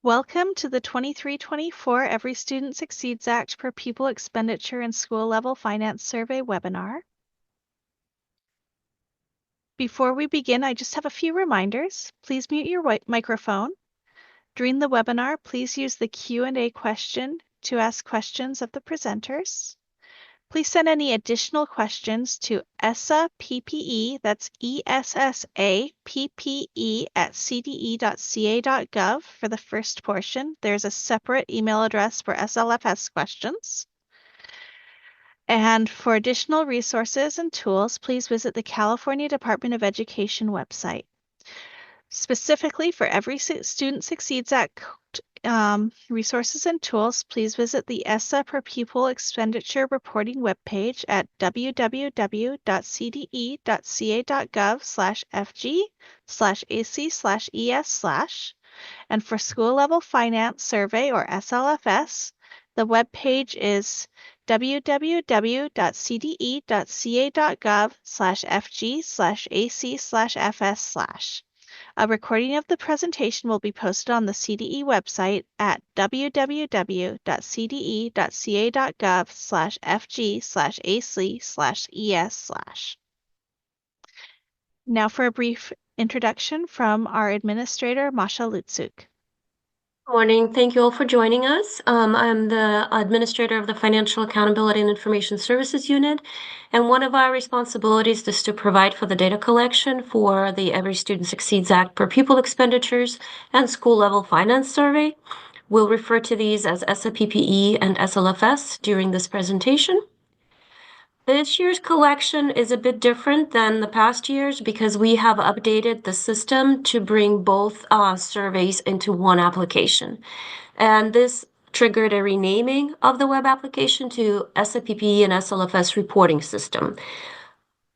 Welcome to the 23-24 Every Student Succeeds Act Per-Pupil Expenditure and School Level Finance Survey webinar. Before we begin, I just have a few reminders. Please mute your microphone. During the webinar, please use the Q&A question to ask questions of the presenters. Please send any additional questions to ESSA-PPE, that's ESSA-PPE at cde.ca.gov for the first portion. There's a separate email address for SLFS questions. And for additional resources and tools, please visit the California Department of Education website. Specifically for Every Student Succeeds Act resources and tools, please visit the ESSA Per-Pupil Expenditure Reporting webpage at www.cde.ca.gov/fg/ac/es/. And for School Level Finance Survey or SLFS, the webpage is www.cde.ca.gov/fg/ac/fs/. A recording of the presentation will be posted on the CDE website at www.cde.ca.gov/fg/ac/es/. Now for a brief introduction from our administrator, Masha Lutzuk. Morning. Thank you all for joining us. I'm the administrator of the Financial Accountability and Information Services Unit, and one of our responsibilities is to provide for the data collection for the Every Student Succeeds Act Per-Pupil Expenditures and School Level Finance Survey. We'll refer to these as ESSA-PPE and SLFS during this presentation. This year's collection is a bit different than the past years because we have updated the system to bring both surveys into one application. And this triggered a renaming of the web application to ESSA-PPE and SLFS reporting system.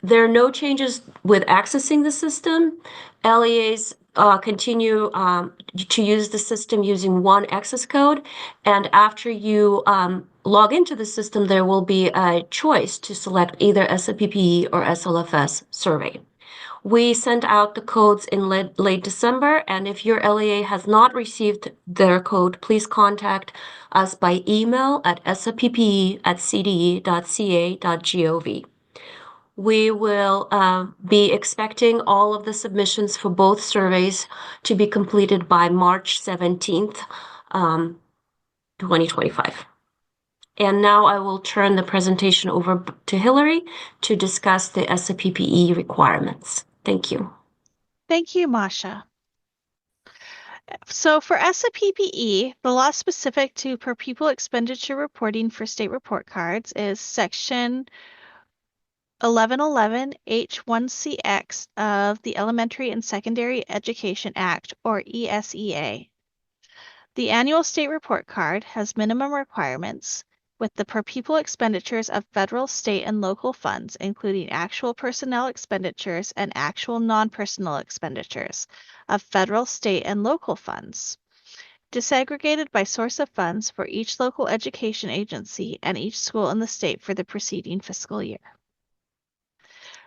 There are no changes with accessing the system. LEAs continue to use the system using one access code, and after you log into the system, there will be a choice to select either ESSA-PPE or SLFS survey. We sent out the codes in late December, and if your LEA has not received their code, please contact us by email at essa-ppe@cde.ca.gov. We will be expecting all of the submissions for both surveys to be completed by March 17th, 2025. And now I will turn the presentation over to Hillary to discuss the ESSA-PPE requirements. Thank you. Thank you, Masha. So for ESSA-PPE, the law specific to per-pupil expenditure reporting for state report cards is Section 1111 H1CX of the Elementary and Secondary Education Act, or ESEA. The annual state report card has minimum requirements with the per-pupil expenditures of federal, state, and local funds, including actual personnel expenditures and actual non-personnel expenditures of federal, state, and local funds, disaggregated by source of funds for each local education agency and each school in the state for the preceding fiscal year.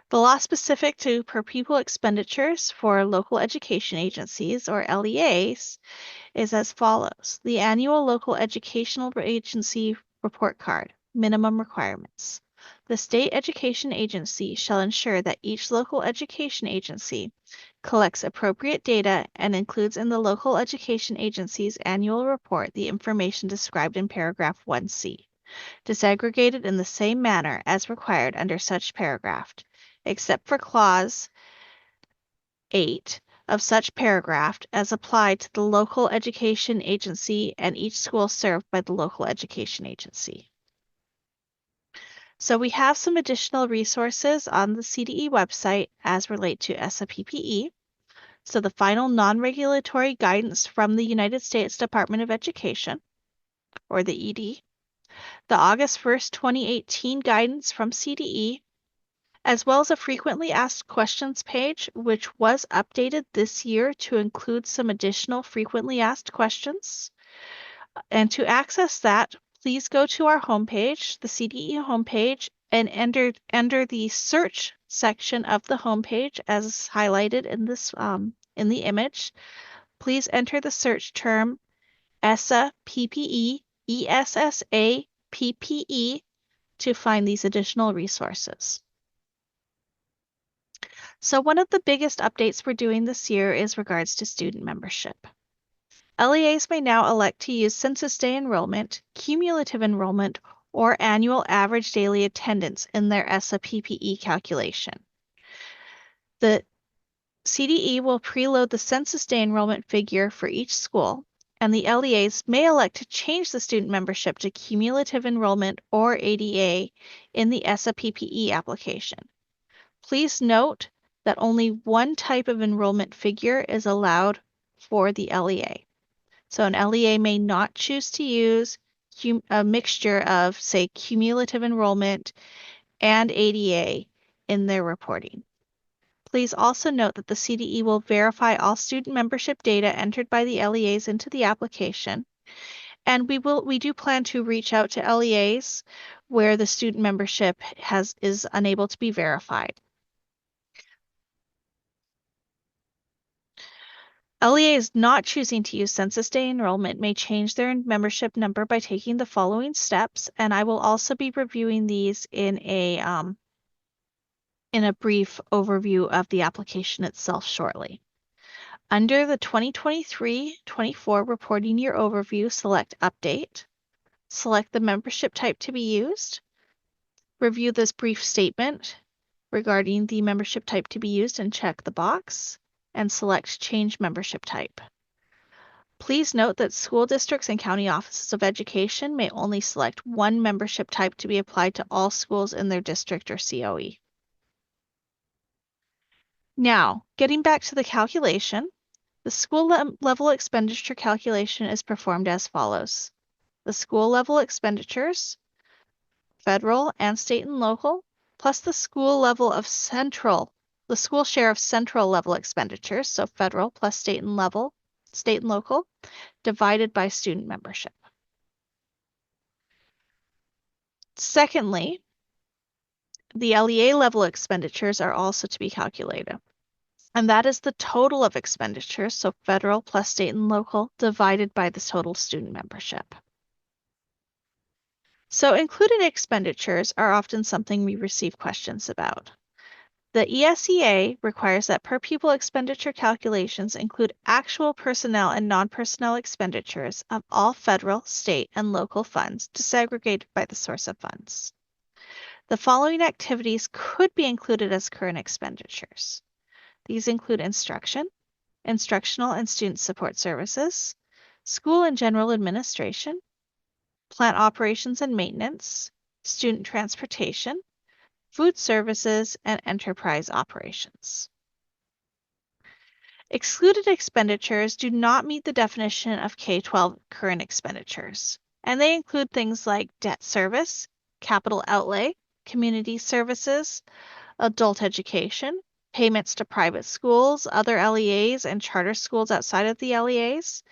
The law specific to per-pupil expenditures for local education agencies, or LEAs, is as follows. The annual local educational agency report card, minimum requirements. The state education agency shall ensure that each local education agency collects appropriate data and includes in the local education agency's annual report the information described in paragraph 1C, disaggregated in the same manner as required under such paragraph, except for clause 8 of such paragraph as applied to the local education agency and each school served by the local education agency. So we have some additional resources on the CDE website as relate to ESSA-PPE. So the final non-regulatory guidance from the United States Department of Education, or the ED, the August 1st, 2018 guidance from CDE, as well as a frequently asked questions page, which was updated this year to include some additional frequently asked questions. And to access that, please go to our homepage, the CDE homepage, and enter the search section of the homepage as highlighted in this in the image. Please enter the search term ESSA-PPE, ESSA-PPE to find these additional resources. So one of the biggest updates we're doing this year is regards to student membership. LEAs may now elect to use census day enrollment, cumulative enrollment, or annual average daily attendance in their ESSA-PPE calculation. The CDE will preload the census day enrollment figure for each school, and the LEAs may elect to change the student membership to cumulative enrollment or ADA in the ESSA-PPE application. Please note that only one type of enrollment figure is allowed for the LEA. So an LEA may not choose to use a mixture of, say, cumulative enrollment and ADA in their reporting. Please also note that the CDE will verify all student membership data entered by the LEAs into the application. And we do plan to reach out to LEAs where the student membership is unable to be verified. LEAs not choosing to use census day enrollment may change their membership number by taking the following steps, and I will also be reviewing these in a brief overview of the application itself shortly. Under the 2023-24 reporting year overview, select Update, select the membership type to be used, review this brief statement regarding the membership type to be used and check the box, and select Change Membership Type. Please note that school districts and county offices of education may only select one membership type to be applied to all schools in their district or COE. Now, getting back to the calculation, the school level expenditure calculation is performed as follows. The school level expenditures, federal and state and local, plus the school share of central level expenditures, so federal plus state and local, divided by student membership. Secondly, the LEA level expenditures are also to be calculated, and that is the total of expenditures, so federal plus state and local, divided by the total student membership. So included expenditures are often something we receive questions about. The ESEA requires that per pupil expenditure calculations include actual personnel and non-personnel expenditures of all federal, state, and local funds disaggregated by the source of funds. The following activities could be included as current expenditures. These include instruction, instructional and student support services, school and general administration, plant operations and maintenance, student transportation, food services, and enterprise operations. Excluded expenditures do not meet the definition of K-12 current expenditures, and they include things like debt service, capital outlay, community services, adult education, payments to private schools, other LEAs, and charter schools outside of the LEAs,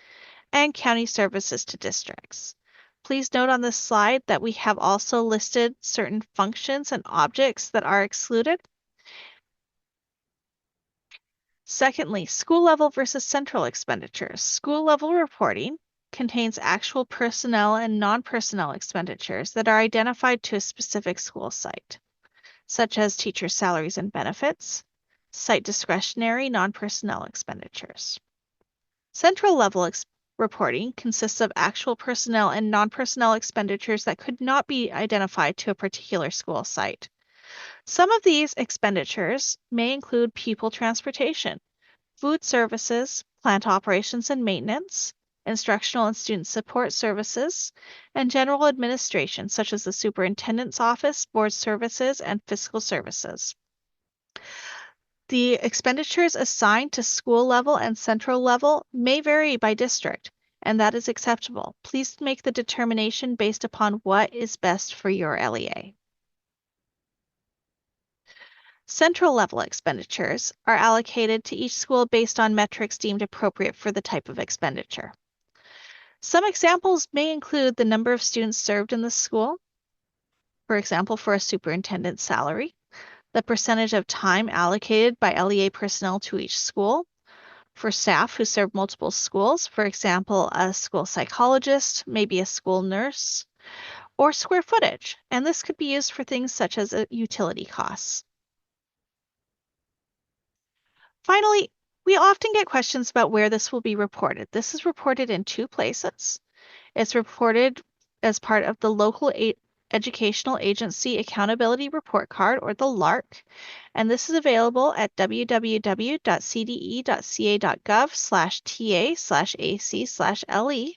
and county services to districts. Please note on this slide that we have also listed certain functions and objects that are excluded. Secondly, school level versus central expenditures. School level reporting contains actual personnel and non-personnel expenditures that are identified to a specific school site, such as teacher salaries and benefits, site discretionary non-personnel expenditures. Central level reporting consists of actual personnel and non-personnel expenditures that could not be identified to a particular school site. Some of these expenditures may include pupil transportation, food services, plant operations and maintenance, instructional and student support services, and general administration, such as the superintendent's office, board services, and fiscal services. The expenditures assigned to school level and central level may vary by district, and that is acceptable. Please make the determination based upon what is best for your LEA. Central level expenditures are allocated to each school based on metrics deemed appropriate for the type of expenditure. Some examples may include the number of students served in the school, for example, for a superintendent's salary, the percentage of time allocated by LEA personnel to each school, for staff who serve multiple schools, for example, a school psychologist, maybe a school nurse, or square footage, and this could be used for things such as utility costs. Finally, we often get questions about where this will be reported. This is reported in two places. It's reported as part of the Local Educational Agency Accountability Report Card, or the LARC, and this is available at www.cde.ca.gov/TA/AC/LE.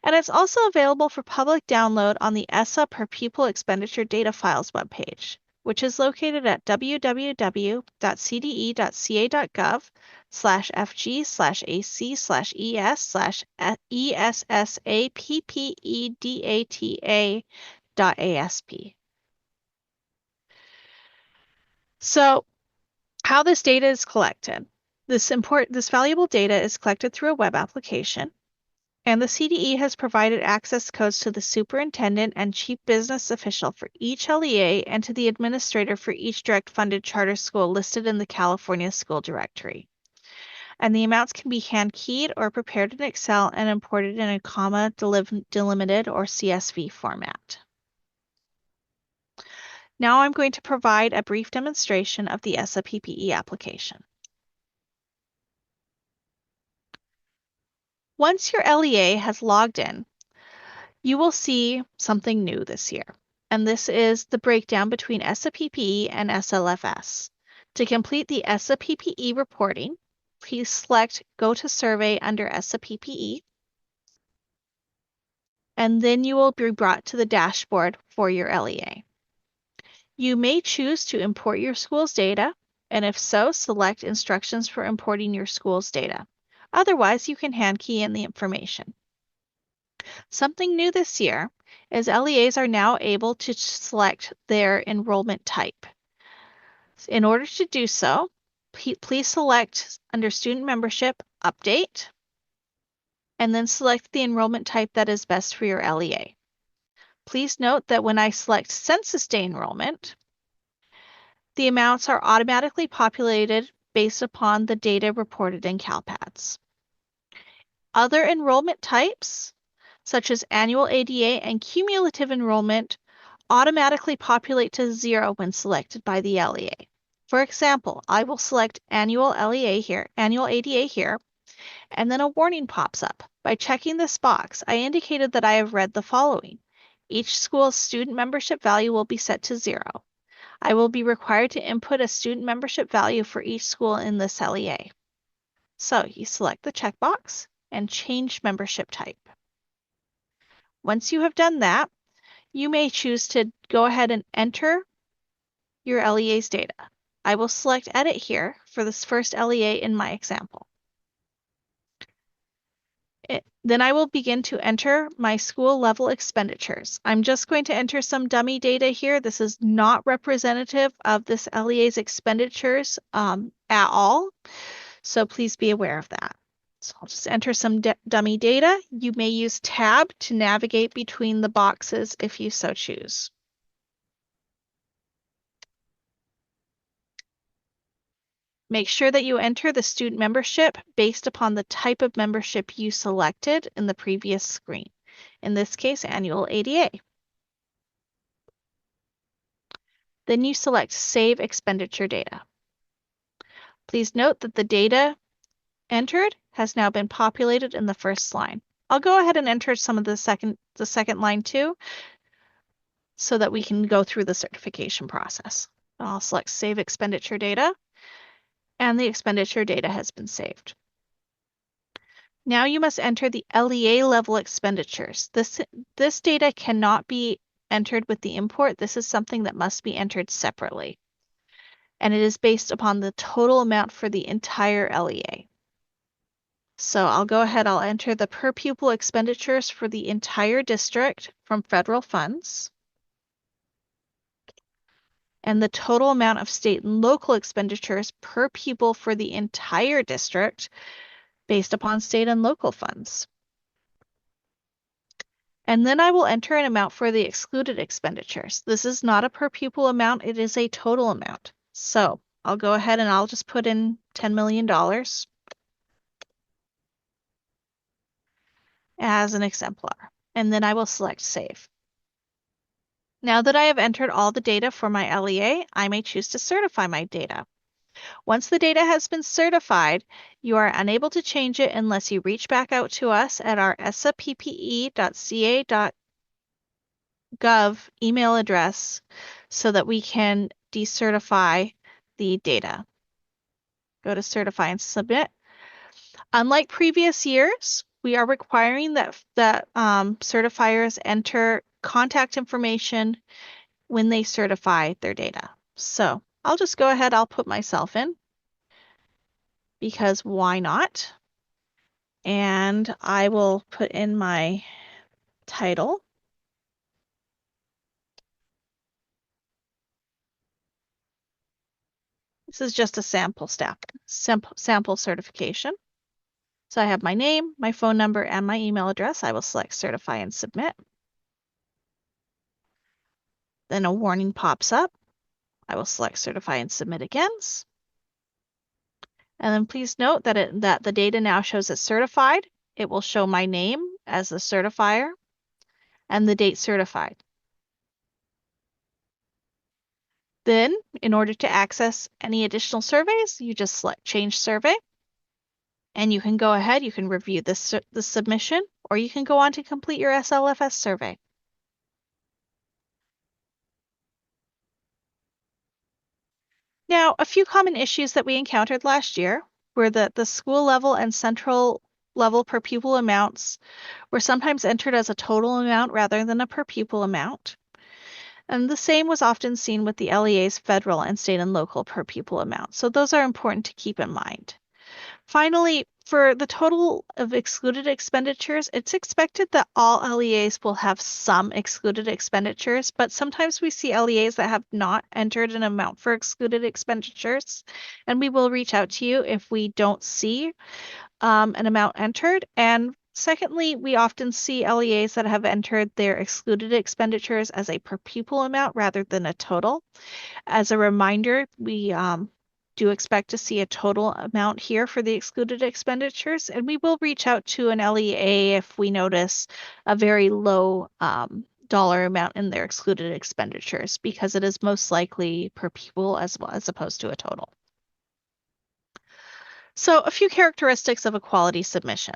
And it's also available for public download on the ESSA Per-Pupil Expenditure Data Files webpage, which is located at www.cde.gov/fg/ac/ESSA-PPE-DATA.ASP. So, how this data is collected. This valuable data is collected through a web application, and the CDE has provided access codes to the superintendent and chief business official for each LEA and to the administrator for each direct funded charter school listed in the California School Directory. And the amounts can be hand keyed or prepared in Excel and imported in a comma delimited or CSV format. Now I'm going to provide a brief demonstration of the ESSA-PPE application. Once your LEA has logged in, you will see something new this year, and this is the breakdown between ESSA-PPE and SLFS. To complete the ESSA-PPE reporting, please select Go to Survey under ESSA-PPE, and then you will be brought to the dashboard for your LEA. You may choose to import your school's data, and if so, select instructions for importing your school's data. Otherwise, you can hand key in the information. Something new this year is LEAs are now able to select their enrollment type. In order to do so, please select under Student Membership, Update, and then select the enrollment type that is best for your LEA. Please note that when I select Census Day Enrollment, the amounts are automatically populated based upon the data reported in CalPADS. Other enrollment types, such as annual ADA and cumulative enrollment, automatically populate to 0 when selected by the LEA. For example, I will select annual ADA here, and then a warning pops up. By checking this box, I indicated that I have read the following. Each school's student membership value will be set to 0. I will be required to input a student membership value for each school in this LEA. So you select the checkbox and change membership type. Once you have done that, you may choose to go ahead and enter your LEA's data. I will select Edit here for this first LEA in my example. Then I will begin to enter my school level expenditures. I'm just going to enter some dummy data here. This is not representative of this LEA's expenditures at all, so please be aware of that. So I'll just enter some dummy data. You may use Tab to navigate between the boxes if you so choose. Make sure that you enter the student membership based upon the type of membership you selected in the previous screen. In this case, annual ADA. Then you select Save Expenditure Data. Please note that the data entered has now been populated in the first line. I'll go ahead and enter some of the second line too, so that we can go through the certification process. I'll select Save Expenditure Data, and the expenditure data has been saved. Now you must enter the LEA level expenditures. This data cannot be entered with the import. This is something that must be entered separately. And it is based upon the total amount for the entire LEA. So I'll go ahead, I'll enter the per pupil expenditures for the entire district from federal funds, and the total amount of state and local expenditures per pupil for the entire district based upon state and local funds. And then I will enter an amount for the excluded expenditures. This is not a per pupil amount, it is a total amount. So I'll go ahead and I'll just put in $10 million. as an exemplar, and then I will select Save. Now that I have entered all the data for my LEA, I may choose to certify my data. Once the data has been certified, you are unable to change it unless you reach back out to us at our ESSA-PPE.ca.gov email address so that we can decertify the data. Go to Certify and Submit. Unlike previous years, we are requiring that certifiers enter contact information when they certify their data. So I'll just go ahead, I'll put myself in because why not? And I will put in my title. This is just a sample certification. So I have my name, my phone number, and my email address. I will select Certify and Submit. Then a warning pops up. I will select Certify and Submit again. And then please note that that the data now shows as certified. It will show my name as the certifier and the date certified. Then, in order to access any additional surveys, you just select Change Survey. And you can go ahead, you can review the submission, or you can go on to complete your SLFS survey. Now, a few common issues that we encountered last year were that the school level and central level per pupil amounts were sometimes entered as a total amount rather than a per pupil amount. And the same was often seen with the LEA's federal and state and local per pupil amounts. So those are important to keep in mind. Finally, for the total of excluded expenditures, it's expected that all LEAs will have some excluded expenditures, but sometimes we see LEAs that have not entered an amount for excluded expenditures, and we will reach out to you if we don't see an amount entered. And secondly, we often see LEAs that have entered their excluded expenditures as a per pupil amount rather than a total. As a reminder, we do expect to see a total amount here for the excluded expenditures, and we will reach out to an LEA if we notice a very low dollar amount in their excluded expenditures, because it is most likely per pupil as well as opposed to a total. So a few characteristics of a quality submission.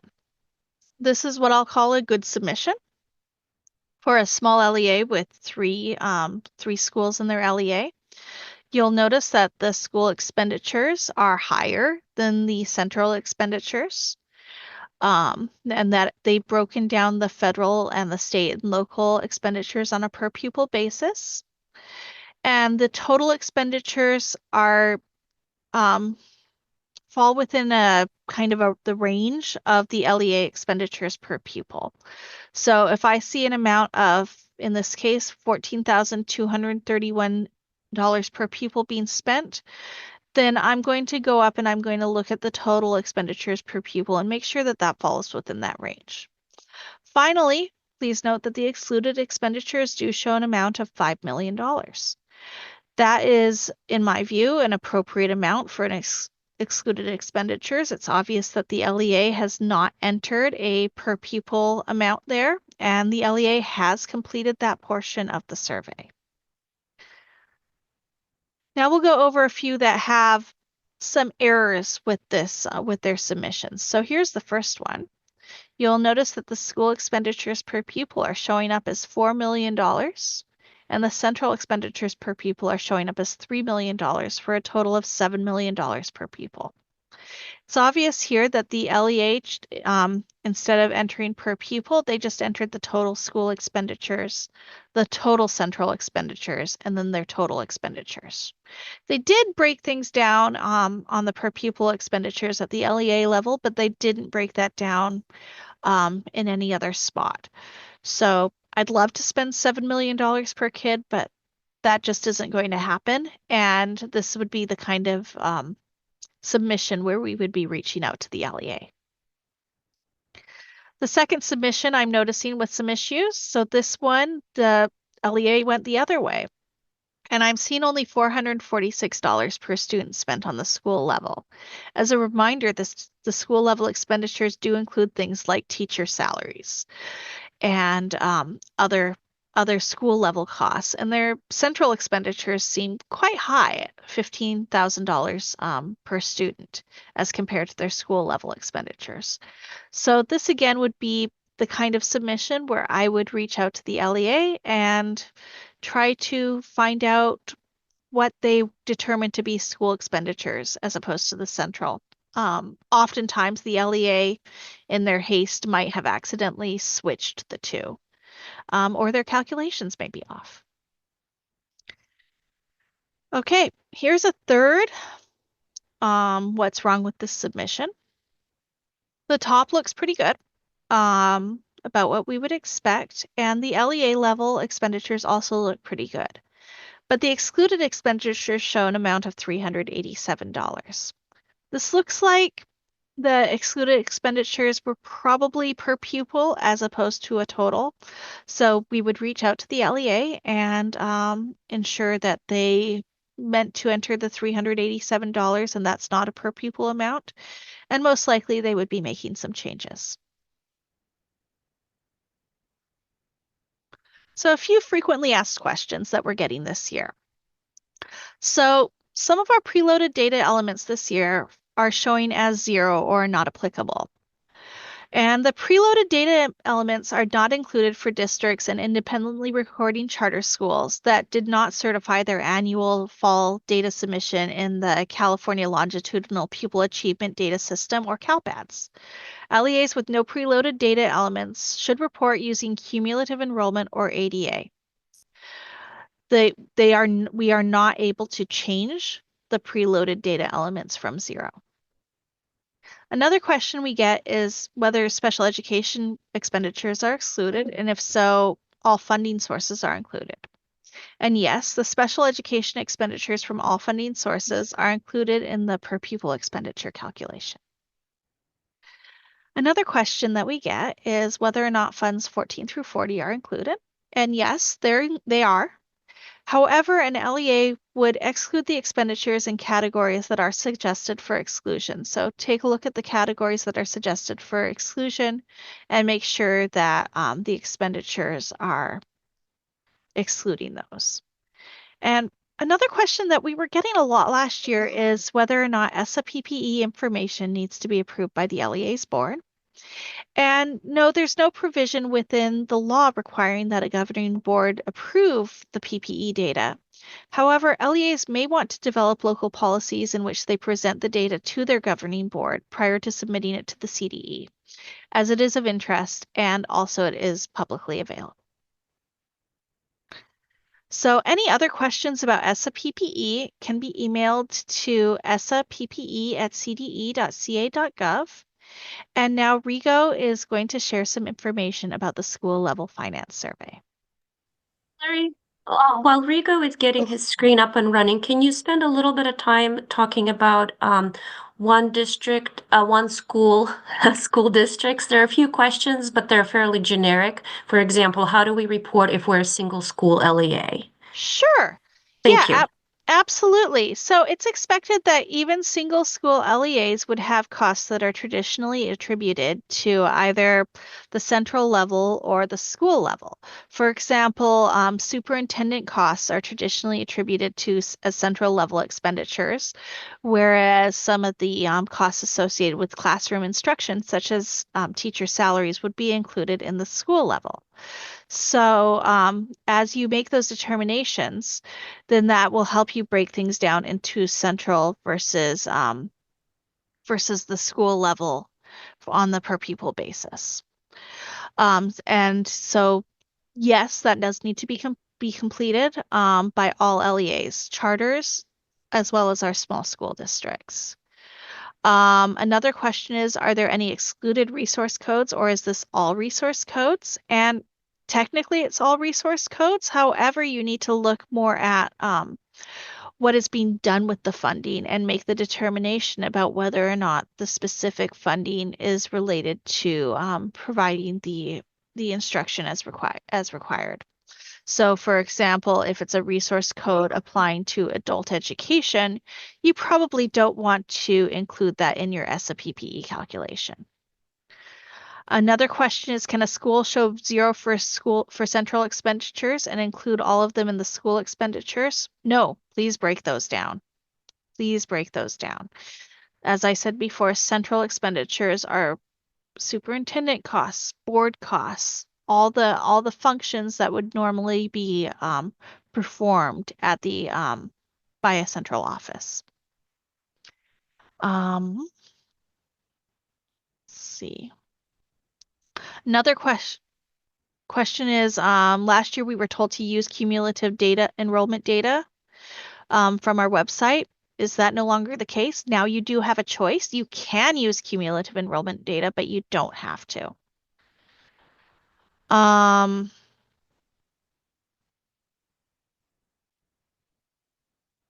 This is what I'll call a good submission. For a small LEA with three schools in their LEA, you'll notice that the school expenditures are higher than the central expenditures, and that they've broken down the federal and the state and local expenditures on a per pupil basis. And the total expenditures are fall within a kind of the range of the LEA expenditures per pupil. So if I see an amount of, in this case, $14,231 per pupil being spent, then I'm going to go up and I'm going to look at the total expenditures per pupil and make sure that that falls within that range. Finally, please note that the excluded expenditures do show an amount of $5 million. That is, in my view, an appropriate amount for an excluded expenditures. It's obvious that the LEA has not entered a per pupil amount there, and the LEA has completed that portion of the survey. Now we'll go over a few that have some errors with this, with their submissions. So here's the first one. You'll notice that the school expenditures per pupil are showing up as $4 million, and the central expenditures per pupil are showing up as $3 million for a total of $7 million per pupil. It's obvious here that the LEA, instead of entering per pupil, they just entered the total school expenditures, the total central expenditures, and then their total expenditures. They did break things down on the per pupil expenditures at the LEA level, but they didn't break that down in any other spot. So I'd love to spend $7 million per kid, but that just isn't going to happen. And this would be the kind of submission where we would be reaching out to the LEA. The second submission I'm noticing with some issues. So this one, the LEA went the other way. and I'm seeing only $446 per student spent on the school level. As a reminder, the school level expenditures do include things like teacher salaries and other school level costs, and their central expenditures seem quite high at $15,000 per student as compared to their school level expenditures. So this again would be the kind of submission where I would reach out to the LEA and try to find out what they determine to be school expenditures as opposed to the central. Oftentimes, the LEA, in their haste, might have accidentally switched the two, or their calculations may be off. Okay, here's a third. What's wrong with this submission? The top looks pretty good, about what we would expect, and the LEA level expenditures also look pretty good. But the excluded expenditures show an amount of $387. This looks like the excluded expenditures were probably per pupil as opposed to a total. So we would reach out to the LEA and ensure that they meant to enter the $387 and that's not a per pupil amount. And most likely they would be making some changes. So a few frequently asked questions that we're getting this year. So some of our preloaded data elements this year are showing as 0 or not applicable. And the preloaded data elements are not included for districts and independently recording charter schools that did not certify their annual fall data submission in the California Longitudinal Pupil Achievement Data System, or CalPADS. LEAs with no preloaded data elements should report using cumulative enrollment or ADA. We are not able to change the preloaded data elements from 0. Another question we get is whether special education expenditures are excluded, and if so, all funding sources are included. And yes, the special education expenditures from all funding sources are included in the per pupil expenditure calculation. Another question that we get is whether or not funds 14 through 40 are included. And yes, they are. However, an LEA would exclude the expenditures in categories that are suggested for exclusion. So take a look at the categories that are suggested for exclusion and make sure that the expenditures are excluding those. And another question that we were getting a lot last year is whether or not ESSA-PPE information needs to be approved by the LEA's board. And no, there's no provision within the law requiring that a governing board approve the PPE data. However, LEAs may want to develop local policies in which they present the data to their governing board prior to submitting it to the CDE, as it is of interest and also it is publicly available. So any other questions about ESSA-PPE can be emailed to essappe@cde.ca.gov. And now Rigo is going to share some information about the school level finance survey. Larry, while Rigo is getting his screen up and running, can you spend a little bit of time talking about one district, one school, school districts? There are a few questions, but they're fairly generic. For example, how do we report if we're a single school LEA? Sure. Thank you. Absolutely. So it's expected that even single school LEAs would have costs that are traditionally attributed to either the central level or the school level. For example, superintendent costs are traditionally attributed to as central level expenditures, whereas some of the costs associated with classroom instruction, such as teacher salaries, would be included in the school level. So as you make those determinations, then that will help you break things down into central versus the school level on the per pupil basis. And so, yes, that does need to be completed by all LEAs, charters, as well as our small school districts. Another question is, are there any excluded resource codes, or is this all resource codes? And technically it's all resource codes. However, you need to look more at what is being done with the funding and make the determination about whether or not the specific funding is related to providing the instruction as required. So, for example, if it's a resource code applying to adult education, you probably don't want to include that in your ESSA-PPE calculation. Another question is, can a school show zero for central expenditures and include all of them in the school expenditures? No, please break those down. Please break those down. As I said before, central expenditures are superintendent costs, board costs, all the functions that would normally be performed at the by a central office. Let's see. Another question is, last year we were told to use cumulative data, enrollment data from our website. Is that no longer the case? Now you do have a choice. You can use cumulative enrollment data, but you don't have to.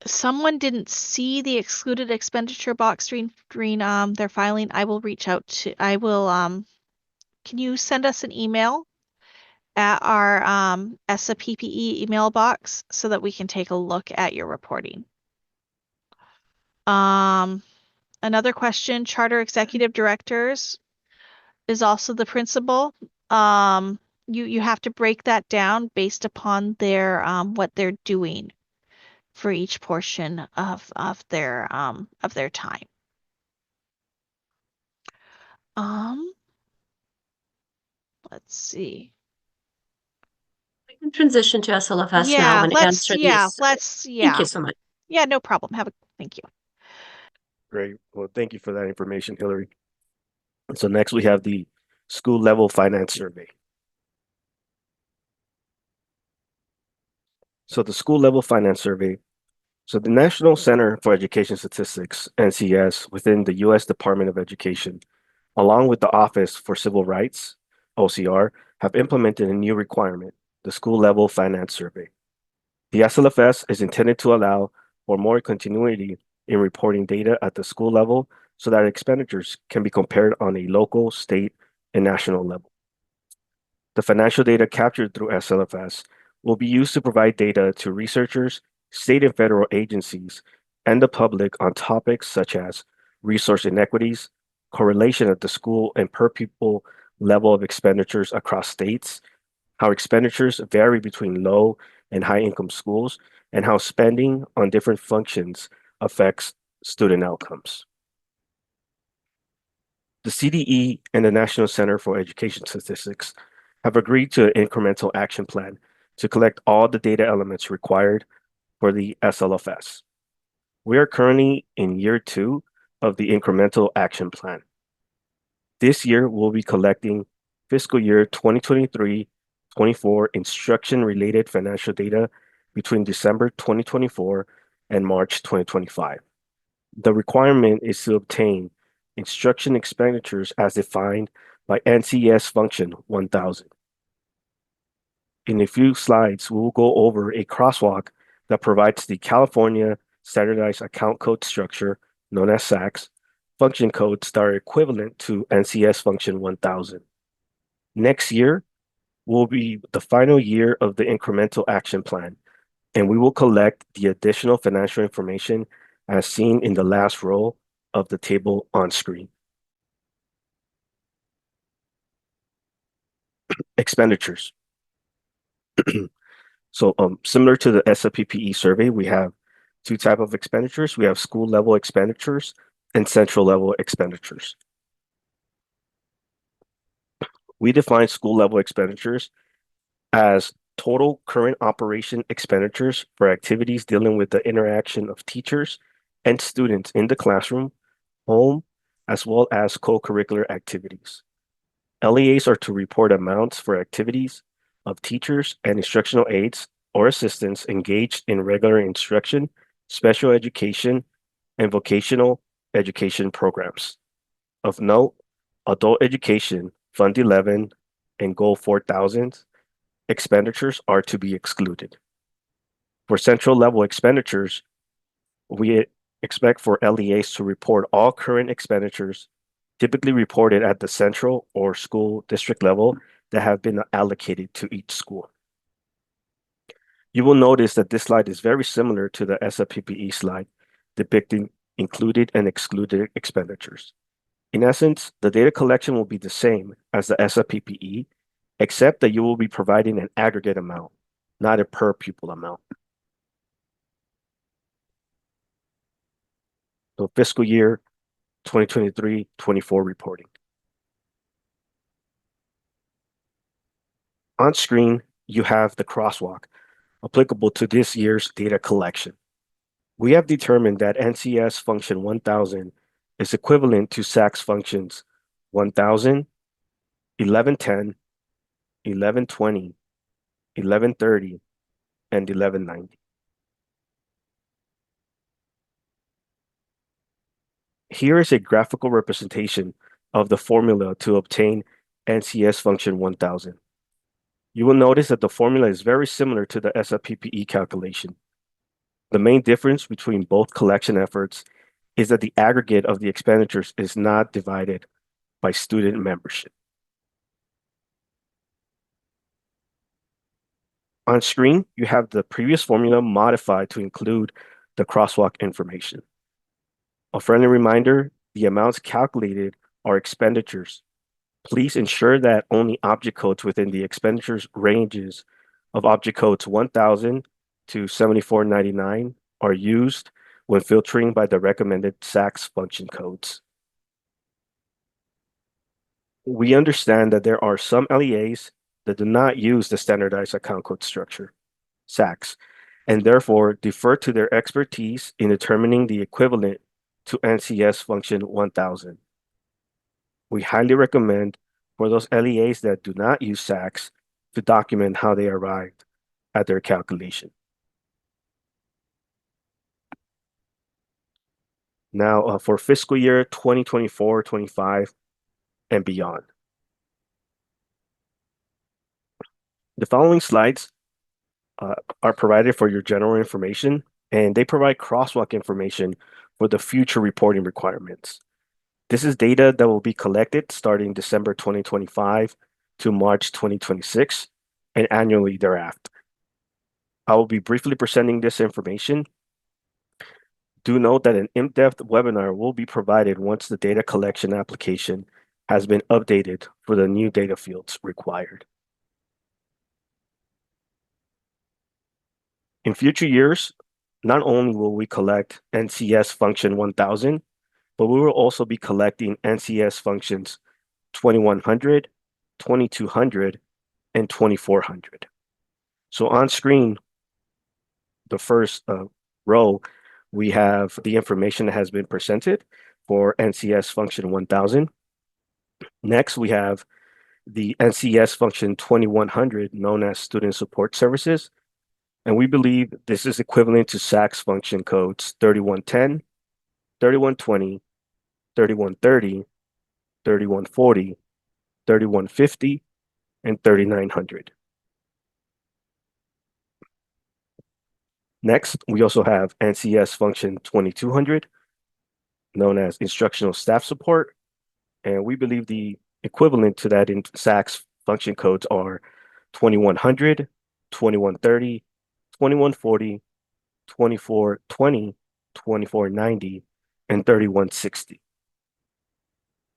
Someone didn't see the excluded expenditure box during their filing. I will reach out to, can you send us an email at our ESSA-PPE email box so that we can take a look at your reporting? Another question, charter executive directors is also the principal. You have to break that down based upon their what they're doing for each portion of their time. Um, let's see. We can transition to SLFS now Yeah, and answer these. Thank you so much. Yeah, no problem. Thank you. Great. Well, thank you for that information, Hillary. So next we have the school level finance survey. So the school level finance survey. So the National Center for Education Statistics, NCS, within the U.S. Department of Education, along with the Office for Civil Rights, OCR, have implemented a new requirement, the school level finance survey. The SLFS is intended to allow for more continuity in reporting data at the school level so that expenditures can be compared on a local, state, and national level. The financial data captured through SLFS will be used to provide data to researchers, state and federal agencies, and the public on topics such as resource inequities, correlation at the school and per pupil level of expenditures across states, how expenditures vary between low and high income schools, and how spending on different functions affects student outcomes. The CDE and the National Center for Education Statistics have agreed to an incremental action plan to collect all the data elements required for the SLFS. We are currently in year 2 of the incremental action plan. This year, we'll be collecting fiscal year 2023-24 instruction-related financial data between December 2024 and March 2025. The requirement is to obtain instruction expenditures as defined by NCS function 1000. In a few slides, we will go over a crosswalk that provides the California Standardized Account Code Structure, known as SACS, function codes that are equivalent to NCS function 1000. Next year will be the final year of the incremental action plan, and we will collect the additional financial information as seen in the last row of the table on screen. Expenditures. So similar to the ESSA-PPE survey, we have 2 types of expenditures. We have school level expenditures and central level expenditures. We define school level expenditures as total current operation expenditures for activities dealing with the interaction of teachers and students in the classroom, home, as well as co-curricular activities. LEAs are to report amounts for activities of teachers and instructional aides or assistants engaged in regular instruction, special education, and vocational education programs. Of note, adult education, Fund 11, and Goal 4000 expenditures are to be excluded. For central level expenditures, we expect for LEAs to report all current expenditures typically reported at the central or school district level that have been allocated to each school. You will notice that this slide is very similar to the ESSA-PPE slide, depicting included and excluded expenditures. In essence, the data collection will be the same as the ESSA-PPE, except that you will be providing an aggregate amount, not a per pupil amount. So fiscal year 2023-24 reporting. On screen, you have the crosswalk applicable to this year's data collection. We have determined that NCS function 1000 is equivalent to SACS functions 1000, 1110, 1120, 1130, and 1190. Here is a graphical representation of the formula to obtain NCS function 1000. You will notice that the formula is very similar to the SLFS calculation. The main difference between both collection efforts is that the aggregate of the expenditures is not divided by student membership. On screen, you have the previous formula modified to include the crosswalk information. A friendly reminder, the amounts calculated are expenditures. Please ensure that only object codes within the expenditures ranges of object codes 1000 to 7499 are used when filtering by the recommended SACS function codes. We understand that there are some LEAs that do not use the standardized account code structure, SACS, and therefore defer to their expertise in determining the equivalent to NCS function 1000. We highly recommend for those LEAs that do not use SACS to document how they arrived at their calculation. Now, for fiscal year 2024-25 and beyond. The following slides are provided for your general information, and they provide crosswalk information for the future reporting requirements. This is data that will be collected starting December 2025 to March 2026 and annually thereafter. I will be briefly presenting this information. Do note that an in-depth webinar will be provided once the data collection application has been updated for the new data fields required. In future years, not only will we collect NCS function 1000, but we will also be collecting NCS functions 2100, 2200, and 2400. So on screen, the first row, we have the information that has been presented for NCS function 1000. Next, we have the NCS function 2100, known as Student Support Services. And we believe this is equivalent to SACS function codes 3110, 3120, 3130, 3140, 3150, and 3900. Next, we also have NCS function 2200, known as Instructional Staff Support. And we believe the equivalent to that in SACS function codes are 2100, 2130, 2140, 2420, 2490, and 3160.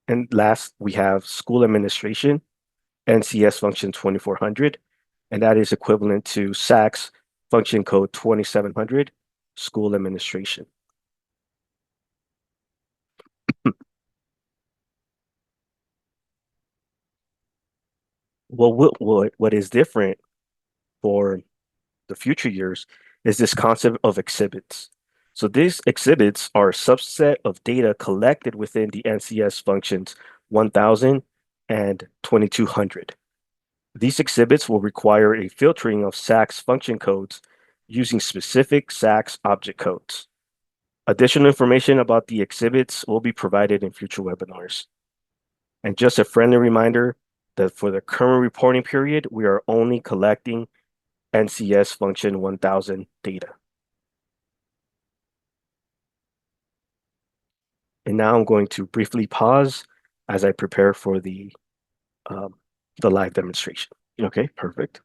And last, we have School Administration, NCS function 2400, and that is equivalent to SACS function code 2700, School Administration. Well, what is different for the future years is this concept of exhibits. So these exhibits are a subset of data collected within the NCS functions 1000 and 2200. These exhibits will require a filtering of SACS function codes using specific SACS object codes. Additional information about the exhibits will be provided in future webinars. And just a friendly reminder that for the current reporting period, we are only collecting NCS function 1000 data. And now I'm going to briefly pause as I prepare for the live demonstration. Okay, perfect.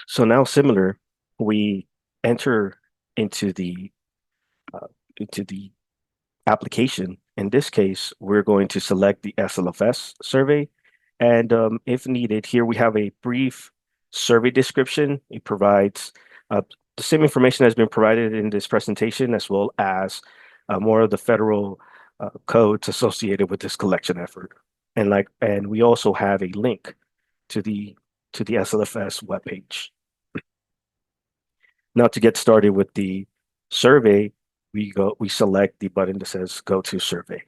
So now similar, we enter into the uh, into the application. In this case, we're going to select the SLFS survey. And if needed, here we have a brief survey description. It provides the same information that's been provided in this presentation, as well as more of the federal codes associated with this collection effort. And we also have a link to the SLFS webpage. Now to get started with the survey, we select the button that says go to survey.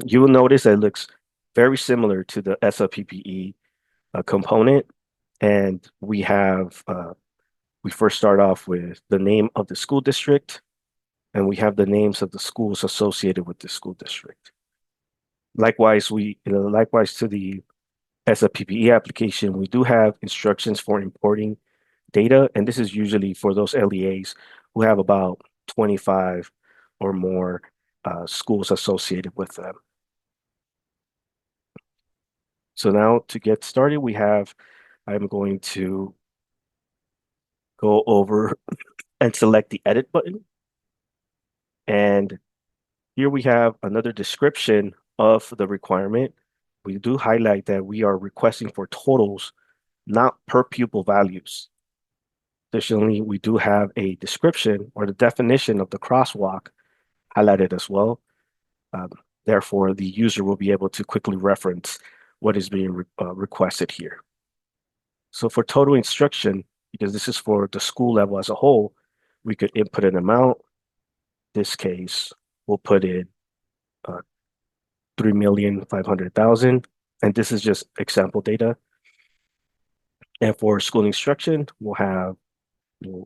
You will notice that it looks very similar to the ESSA-PPE component. And we first start off with the name of the school district, and we have the names of the schools associated with the school district. Likewise, likewise to the ESSA-PPE application, we do have instructions for importing data, and this is usually for those LEAs who have about 25 or more schools associated with them. So now to get started, I'm going to go over and select the edit button. And here we have another description of the requirement. We do highlight that we are requesting for totals, not per pupil values. Additionally, we do have a description or the definition of the crosswalk highlighted as well. Therefore, the user will be able to quickly reference what is being requested here. So for total instruction, because this is for the school level as a whole, we could input an amount. This case, we'll put in 3,500,000, and this is just example data. And for school instruction, we'll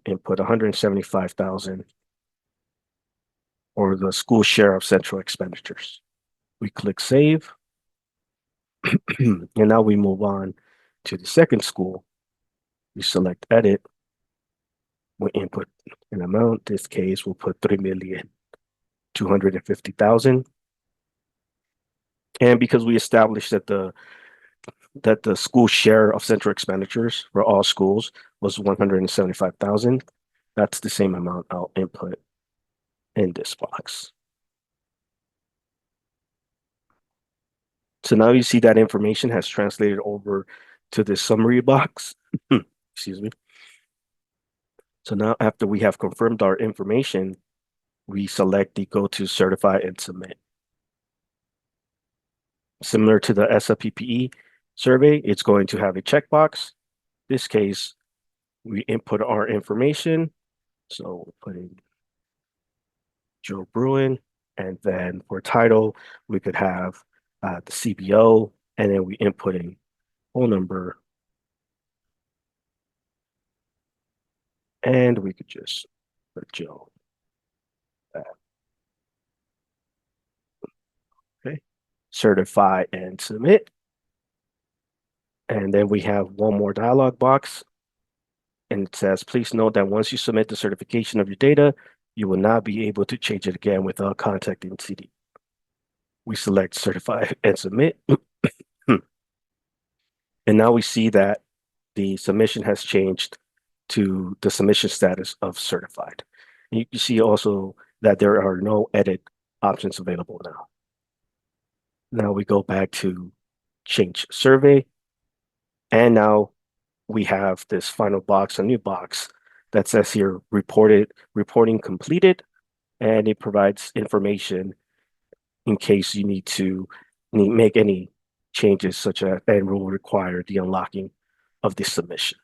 input 175,000 or the school share of central expenditures. We click save, and now we move on to the second school. We select edit. We input an amount. This case, we'll put 3,250,000. And because we established that the school share of central expenditures for all schools was 175,000, that's the same amount I'll input in this box. So now you see that information has translated over to the summary box. Excuse me. So now after we have confirmed our information, we select the go to certify and submit. Similar to the ESSA-PPE survey, it's going to have a checkbox. In this case, we input our information. So we'll put in Joe Bruin, and then for title, we could have the CBO, and then we input a phone number, and we could just put Joe. Okay, certify and submit. And then we have one more dialog box, and it says, please note that once you submit the certification of your data, you will not be able to change it again without contacting CD. We select certify and submit. And now we see that the submission has changed to the submission status of certified. And you can see also that there are no edit options available now. Now we go back to change survey. And now we have this final box, a new box that says here reporting completed, and it provides information in case you need to make any changes such as and will require the unlocking of the submission.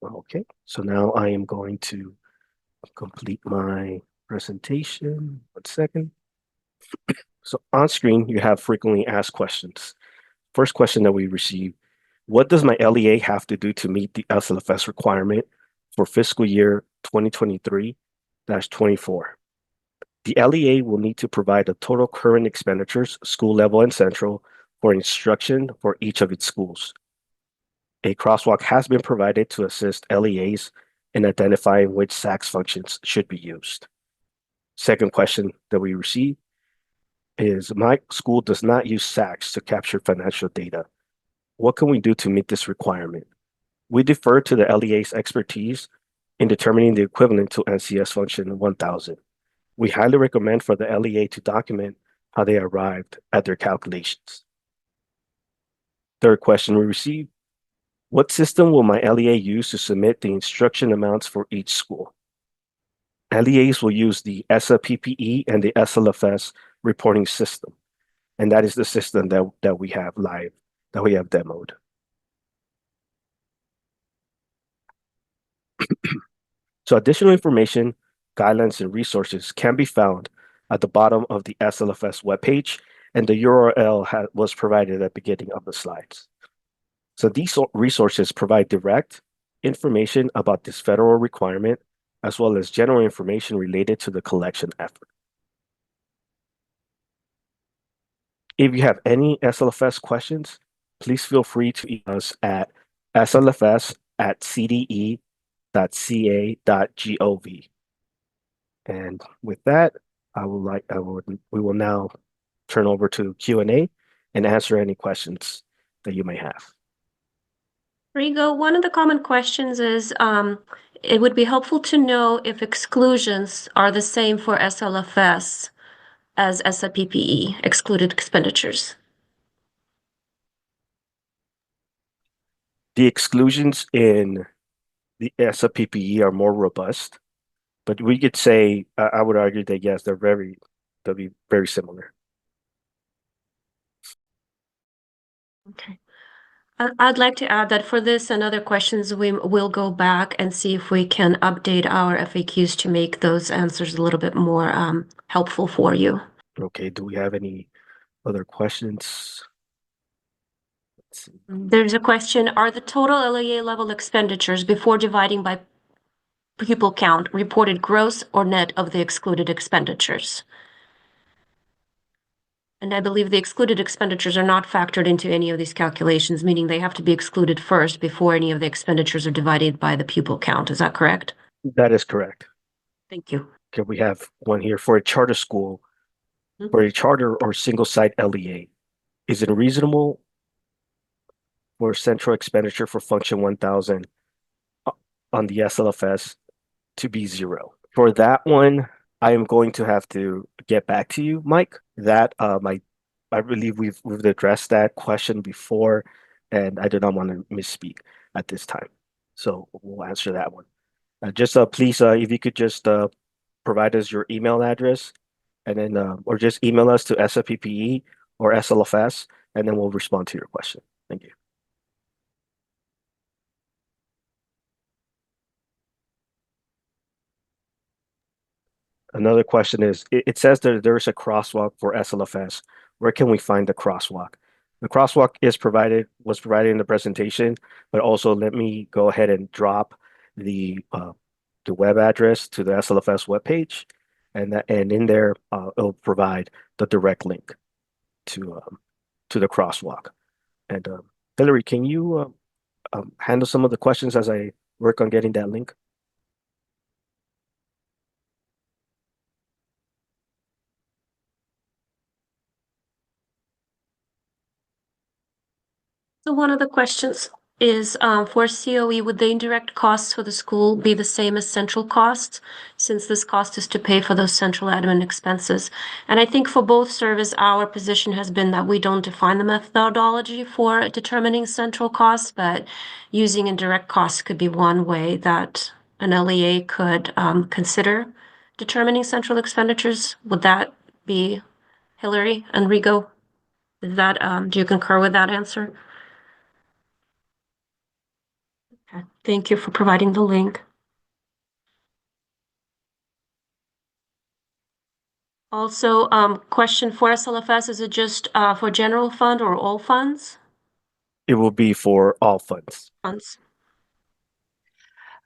Okay, so now I am going to complete my presentation. 1 second. So on screen, you have frequently asked questions. First question that we received, what does my LEA have to do to meet the SLFS requirement for fiscal year 2023-24? The LEA will need to provide the total current expenditures, school level and central, for instruction for each of its schools. A crosswalk has been provided to assist LEAs in identifying which SACS functions should be used. Second question that we received, is my school does not use SACs to capture financial data. What can we do to meet this requirement? We defer to the LEA's expertise in determining the equivalent to NCS function 1000. We highly recommend for the LEA to document how they arrived at their calculations. Third question we received: what system will my LEA use to submit the instruction amounts for each school? LEAs will use the ESSA-PPE and the SLFS reporting system, and that is the system that we have live, that we have demoed. So additional information, guidelines, and resources can be found at the bottom of the SLFS webpage, and the URL was provided at the beginning of the slides. So these resources provide direct information about this federal requirement, as well as general information related to the collection effort. If you have any SLFS questions, please feel free to email us at slfs@cde.ca.gov. And with that, we will now turn over to Q&A and answer any questions that you may have. Rigo, one of the common questions is, it would be helpful to know if exclusions are the same for SLFS as ESSA-PPE, excluded expenditures. The exclusions in the ESSA-PPE are more robust, but we could say, I would argue that yes, they'll be very similar. Okay. I'd like to add that for this and other questions, we will go back and see if we can update our FAQs to make those answers a little bit more helpful for you. Okay, do we have any other questions? Let's see. There's a question, are the total LEA level expenditures before dividing by pupil count reported gross or net of the excluded expenditures? And I believe the excluded expenditures are not factored into any of these calculations, meaning they have to be excluded first before any of the expenditures are divided by the pupil count. Is that correct? That is correct. Thank you. Okay, we have one here for a charter school, for a charter or single site LEA. Is it reasonable for central expenditure for function 1000 on the SLFS to be 0? For that one, I am going to have to get back to you, Mike. That I believe we've addressed that question before, and I do not want to misspeak at this time. So we'll answer that one. Please, if you could just provide us your email address, and then or just email us to ESSA-PPE or SLFS, and then we'll respond to your question. Thank you. Another question is, it says that there's a crosswalk for SLFS. Where can we find the crosswalk? The crosswalk was provided in the presentation, but also let me go ahead and drop the web address to the SLFS webpage, and in there it'll provide the direct link to the crosswalk. And Hillary, can you handle some of the questions as I work on getting that link? So one of the questions is for COE, would the indirect costs for the school be the same as central costs, since this cost is to pay for those central admin expenses? And I think for both service, our position has been that we don't define the methodology for determining central costs, but using indirect costs could be one way that an LEA could consider determining central expenditures. Would that be, Hillary, Enrico? Is that, do you concur with that answer? Okay. Thank you for providing the link. Also, question for SLFS, is it just for general fund or all funds? It will be for all funds.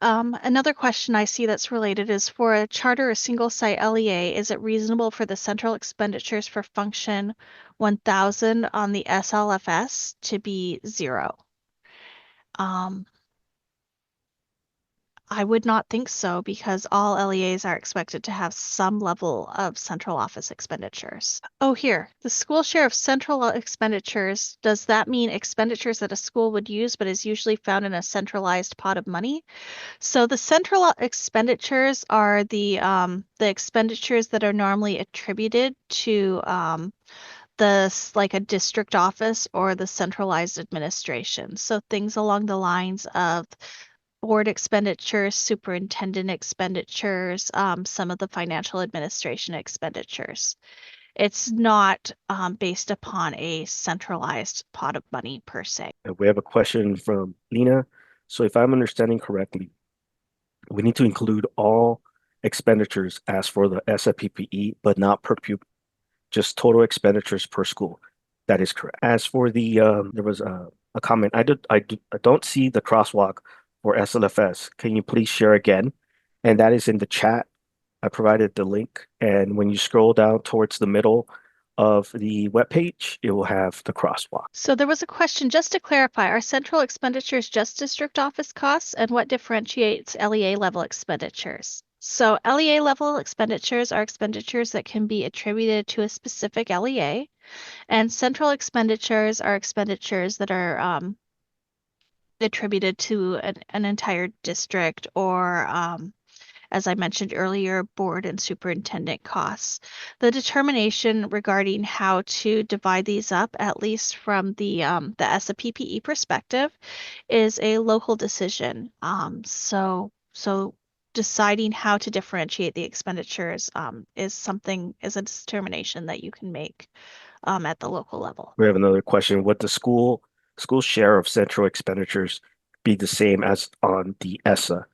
Another question I see that's related is, for a charter or single site LEA, is it reasonable for the central expenditures for function 1000 on the SLFS to be 0? I would not think so because all LEAs are expected to have some level of central office expenditures. Oh, here, the school share of central expenditures. Does that mean expenditures that a school would use but is usually found in a centralized pot of money? So the central expenditures are the expenditures that are normally attributed to like a district office or the centralized administration. So things along the lines of board expenditures, superintendent expenditures, some of the financial administration expenditures. It's not based upon a centralized pot of money per se. We have a question from Lena. So if I'm understanding correctly, we need to include all expenditures as for the ESSA-PPE, but not per pupil, just total expenditures per school. That is correct. As for the, there was a comment. I don't see the crosswalk for SLFS. Can you please share again? And that is in the chat. I provided the link, and when you scroll down towards the middle of the webpage, it will have the crosswalk. So there was a question, just to clarify, are central expenditures just district office costs, and what differentiates LEA level expenditures? So LEA level expenditures are expenditures that can be attributed to a specific LEA, and central expenditures are expenditures that are attributed to an entire district or as I mentioned earlier, board and superintendent costs. The determination regarding how to divide these up, at least from the ESSA-PPE perspective, is a local decision. So deciding how to differentiate the expenditures is a determination that you can make at the local level. We have another question. Would the school share of central expenditures be the same as on the ESSA?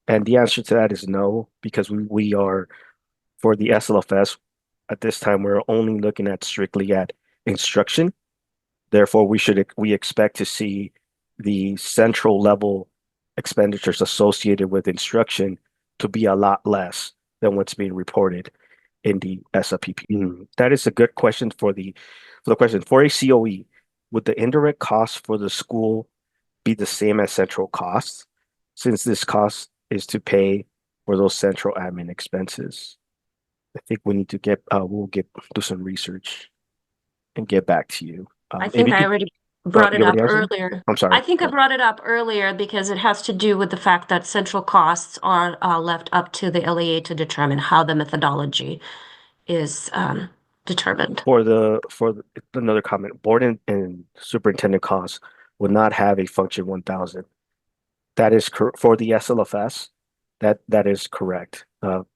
And the answer to that is no, because we are, for the SLFS, at this time, we're only looking at strictly at instruction. Therefore, we expect to see the central level expenditures associated with instruction to be a lot less than what's being reported in the ESSA-PPE. That is a good question for the question. For a COE, would the indirect costs for the school be the same as central costs, since this cost is to pay for those central admin expenses? I think we need to we'll do some research and get back to you. I think I already brought it up earlier. I'm sorry. I think I brought it up earlier because it has to do with the fact that central costs are left up to the LEA to determine how the methodology is determined. For another comment, board and superintendent costs would not have a function 1000. That is for the SLFS. That is correct.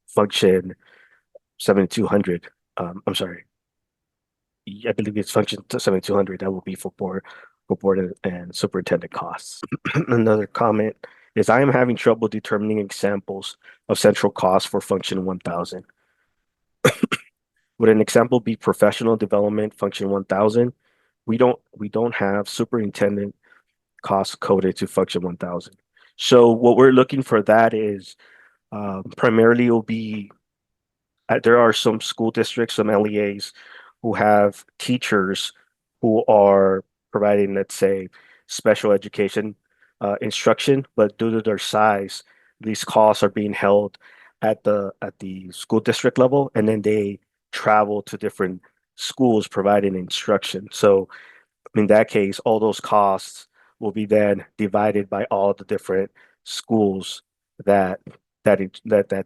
Function 7200. I'm sorry. I believe it's function 7200. That will be for board and superintendent costs. Another comment is I am having trouble determining examples of central costs for function 1000. Would an example be professional development function 1000? We don't have superintendent costs coded to function 1000. So what we're looking for that is primarily it will be there are some school districts, some LEAs who have teachers who are providing, let's say, special education instruction, but due to their size, these costs are being held at the school district level, and then they travel to different schools providing instruction. So in that case, all those costs will be then divided by all the different schools that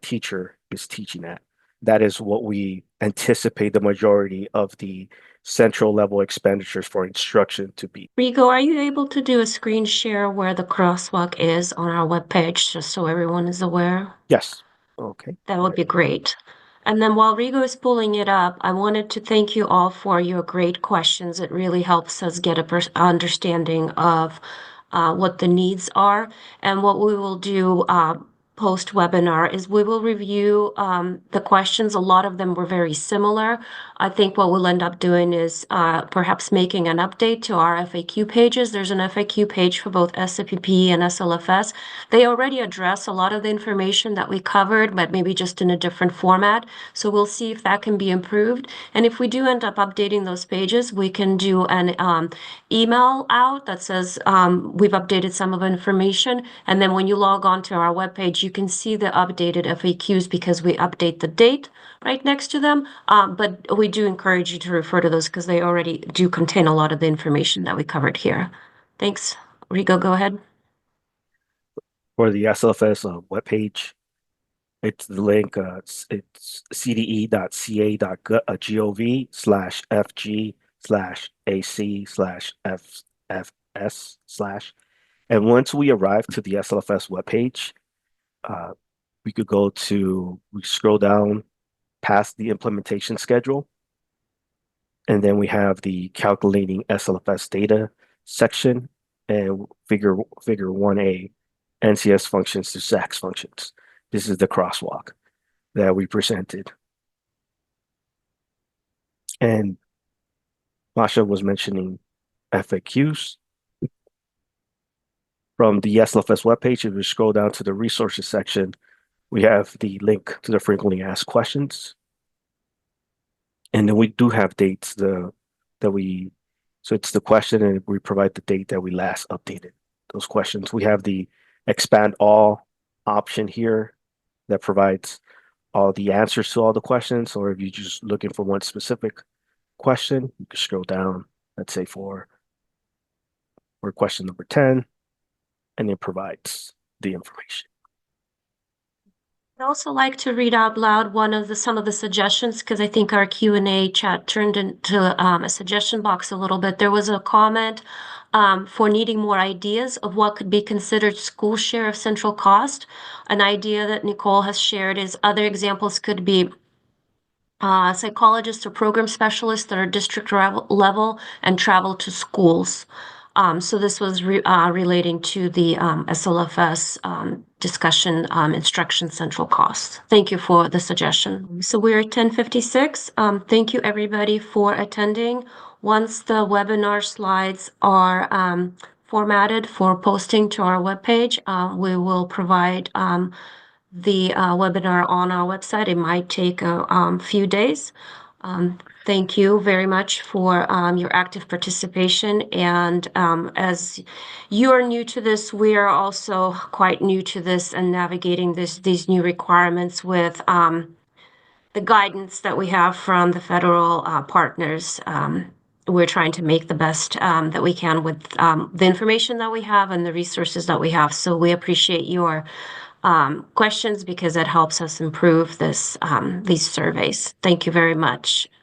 teacher is teaching at. That is what we anticipate the majority of the central level expenditures for instruction to be. Rigo, are you able to do a screen share where the crosswalk is on our webpage, just so everyone is aware? Yes. Okay. That would be great. And then while Rigo is pulling it up, I wanted to thank you all for your great questions. It really helps us get a understanding of what the needs are. And what we will do post-webinar is we will review the questions. A lot of them were very similar. I think what we'll end up doing is perhaps making an update to our FAQ pages. There's an FAQ page for both ESSA-PPE and SLFS. They already address a lot of the information that we covered, but maybe just in a different format. So we'll see if that can be improved. And if we do end up updating those pages, we can do an email out that says we've updated some of the information. And then when you log on to our webpage, you can see the updated FAQs because we update the date right next to them. But we do encourage you to refer to those because they already do contain a lot of the information that we covered here. Thanks. Rigo, go ahead. For the SLFS webpage, it's the link, it's cde.ca.gov/fg/ac/FFS/. And once we arrive to the SLFS webpage, we scroll down past the implementation schedule, and then we have the calculating SLFS data section and figure 1A, NCS functions to SACS functions. This is the crosswalk that we presented. And Masha was mentioning FAQs. From the SLFS webpage, if we scroll down to the resources section, we have the link to the frequently asked questions. And then we do have dates so it's the question and we provide the date that we last updated those questions. We have the expand all option here that provides all the answers to all the questions, or if you're just looking for one specific question, you can scroll down, let's say for question number 10, and it provides the information. I'd also like to read out loud some of the suggestions because I think our Q&A chat turned into a suggestion box a little bit. There was a comment for needing more ideas of what could be considered school share of central cost. An idea that Nicole has shared is other examples could be psychologists or program specialists that are district level and travel to schools. So this was relating to the SLFS discussion, instruction central costs. Thank you for the suggestion. So we're at 10:56. Thank you everybody for attending. Once the webinar slides are formatted for posting to our webpage, we will provide the webinar on our website. It might take a few days. Thank you very much for your active participation. And as you are new to this, we are also quite new to this and navigating these new requirements with the guidance that we have from the federal partners. We're trying to make the best that we can with the information that we have and the resources that we have. So we appreciate your questions because it helps us improve these surveys. Thank you very much.